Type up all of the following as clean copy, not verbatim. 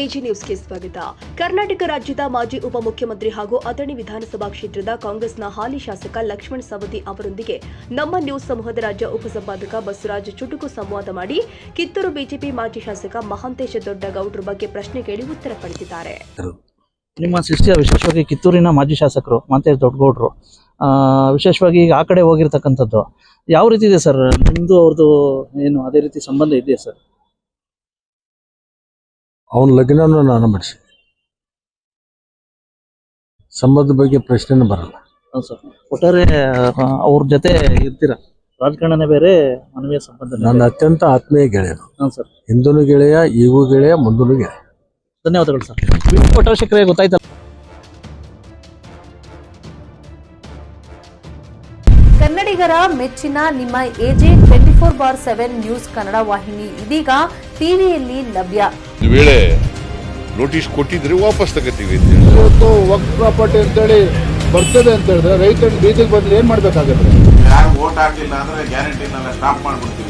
AG ನ್ಯೂಸ್ಗೆ ಸ್ವಾಗತ. ಕರ್ನಾಟಕ ರಾಜ್ಯದ ಮಾಜಿ ಉಪಮುಖ್ಯಮಂತ್ರಿ ಹಾಗೂ ಅಥಣಿ ವಿಧಾನಸಭಾ ಕ್ಷೇತ್ರದ ಕಾಂಗ್ರೆಸ್ನ ಹಾಲಿ ಶಾಸಕ ಲಕ್ಷ್ಮಣ್ ಸವದಿ ಅವರೊಂದಿಗೆ ನಮ್ಮ ನ್ಯೂಸ್ ಸಮೂಹದ ರಾಜ್ಯ ಉಪಸಂಪಾದಕ ಬಸವರಾಜ್ ಚುಟುಕು ಸಂವಾದ ಮಾಡಿ ಕಿತ್ತೂರು ಬಿಜೆಪಿ ಮಾಜಿ ಶಾಸಕ ಮಹಾಂತೇಶ ದೊಡ್ಡಗೌಡ್ರ ಬಗ್ಗೆ ಪ್ರಶ್ನೆ ಕೇಳಿ ಉತ್ತರ ಪಡೆದಿದ್ದಾರೆ. ನಿಮ್ಮ ಶಿಷ್ಯ ವಿಶೇಷವಾಗಿ ಕಿತ್ತೂರಿನ ಮಾಜಿ ಶಾಸಕರು ಮಹಾಂತೇಶ ದೊಡ್ಡಗೌಡ್ರು ವಿಶೇಷವಾಗಿ ಆ ಕಡೆ ಹೋಗಿರ್ತಕ್ಕಂಥದ್ದು ಯಾವ ರೀತಿ ಇದೆ ಸರ್? ನಿಮ್ದು ಅವ್ರದ್ದು ಏನು ಅದೇ ರೀತಿ ಸಂಬಂಧ ಇದೆಯಾ ಸರ್? ಅವನ ಲಗ್ನನೂ ನಾನು ಮಾಡಿಸಿ ಸಂಬಂಧದ ಬಗ್ಗೆ ಪ್ರಶ್ನೆನೇ ಬರಲ್ಲ. ಹೌದು ಸರ್. ಒಟ್ಟಾರೆ ಅವ್ರ ಜೊತೆ ಇರ್ತೀರಾ? ರಾಜಕಾರಣನೇ ಬೇರೆ, ಮನವಿಯ ಸಂಬಂಧ. ನನ್ನ ಅತ್ಯಂತ ಆತ್ಮೀಯ ಗೆಳೆಯರು. ಹಾಂ ಸರ್. ಹಿಂದೂ ಗೆಳೆಯ, ಈಗೂ ಗೆಳೆಯ, ಮುಂದೂ ಗೆಳೆಯ. ಧನ್ಯವಾದಗಳು ಸರ್. ಒಟ್ಟಾರೆ ಗೊತ್ತಾಯ್ತಲ್ಲ. ಕನ್ನಡಿಗರ ಮೆಚ್ಚಿನ ನಿಮ್ಮ ಎಜೆ 24/7 ನ್ಯೂಸ್ ಕನ್ನಡ ವಾಹಿನಿ ಇದೀಗ ಟಿವಿಯಲ್ಲಿ ಲಭ್ಯ. ಒಂದು ವೇಳೆ ನೋಟಿಸ್ ಕೊಟ್ಟಿದ್ರೆ ವಾಪಸ್ ತಗೋತೀವಿ. ಇವತ್ತು ವಕ್ಫ್ ಪ್ರಾಪರ್ಟಿ ಅಂತೇಳಿ ಬರ್ತದೆ ಅಂತ ಹೇಳಿದ್ರೆ ರೈತರು ಬೀದಿಗೆ ಬಂದ್ರೆ ಏನ್ ಮಾಡ್ಬೇಕಾಗತ್ತೆ? ಯಾರು ವೋಟ್ ಹಾಕಿಲ್ಲ ಅಂದ್ರೆ ಗ್ಯಾರಂಟಿನೆಲ್ಲ ಸ್ಟಾಪ್ ಮಾಡ್ಬಿಡ್ತೀವಿ.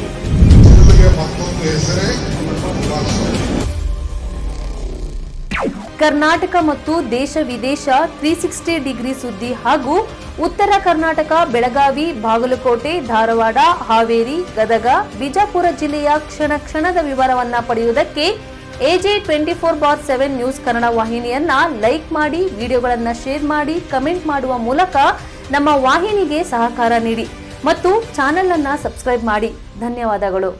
ಕರ್ನಾಟಕ ಮತ್ತು ದೇಶ ವಿದೇಶ 360 ಡಿಗ್ರಿ ಸುದ್ದಿ ಹಾಗೂ ಉತ್ತರ ಕರ್ನಾಟಕ, ಬೆಳಗಾವಿ, ಬಾಗಲಕೋಟೆ, ಧಾರವಾಡ, ಹಾವೇರಿ, ಗದಗ, ಬಿಜಾಪುರ ಜಿಲ್ಲೆಯ ಕ್ಷಣ ಕ್ಷಣದ ವಿವರವನ್ನ ಪಡೆಯುವುದಕ್ಕೆ ಎಜೆ 24/7 ನ್ಯೂಸ್ ಕನ್ನಡ ವಾಹಿನಿಯನ್ನ ಲೈಕ್ ಮಾಡಿ, ವಿಡಿಯೋಗಳನ್ನ ಶೇರ್ ಮಾಡಿ, ಕಮೆಂಟ್ ಮಾಡುವ ಮೂಲಕ ನಮ್ಮ ವಾಹಿನಿಗೆ ಸಹಕಾರ ನೀಡಿ ಮತ್ತು ಚಾನೆಲ್ ಅನ್ನ ಸಬ್ಸ್ಕ್ರೈಬ್ ಮಾಡಿ. ಧನ್ಯವಾದಗಳು.